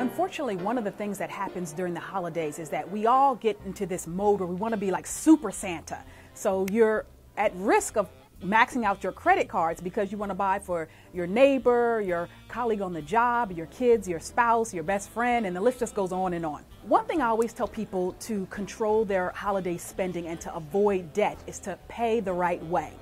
Unfortunately, one of the things that happens during the holidays is that we all get into this mode where we want to be like Super Santa. So you're at risk of maxing out your credit cards because you want to buy for your neighbor, your colleague on the job, your kids, your spouse, your best friend, and the list just goes on and on. One thing I always tell people to control their holiday spending and to avoid debt is to pay the right way.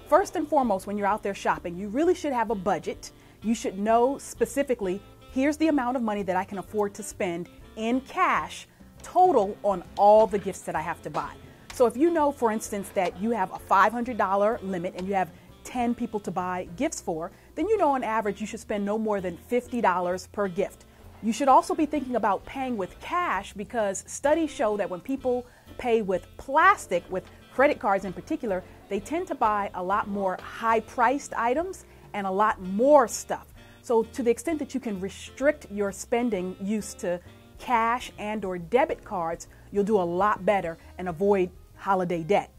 First and foremost, when you're out there shopping, you really should have a budget. You should know specifically, here's the amount of money that I can afford to spend in cash total on all the gifts that I have to buy. So if you know, for instance, that you have a $500 limit and you have 10 people to buy gifts for, then you know on average you should spend no more than $50 per gift. You should also be thinking about paying with cash because studies show that when people pay with plastic, with credit cards in particular, they tend to buy a lot more high-priced items and a lot more stuff. So to the extent that you can restrict your spending use to cash and or debit cards, you'll do a lot better and avoid holiday debt.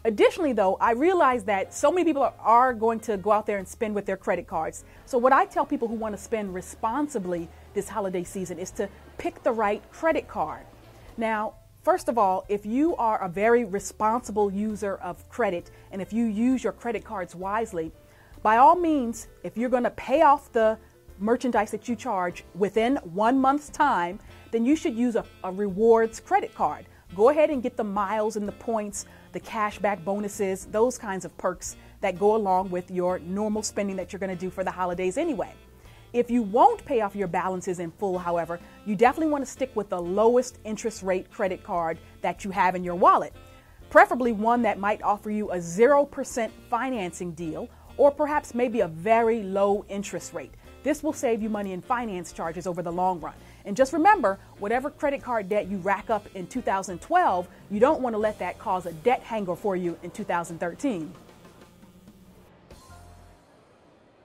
Additionally, though, I realize that so many people are going to go out there and spend with their credit cards. So what I tell people who want to spend responsibly this holiday season is to pick the right credit card. Now, first of all, if you are a very responsible user of credit and if you use your credit cards wisely, by all means, if you're going to pay off the merchandise that you charge within 1 month's time, then you should use a rewards credit card. Go ahead and get the miles and the points, the cashback bonuses, those kinds of perks that go along with your normal spending that you're going to do for the holidays anyway. If you won't pay off your balances in full, however, you definitely want to stick with the lowest interest rate credit card that you have in your wallet, preferably one that might offer you a 0% financing deal or perhaps maybe a very low interest rate. This will save you money in finance charges over the long run. And just remember, whatever credit card debt you rack up in 2012, you don't want to let that cause a debt hangover for you in 2013.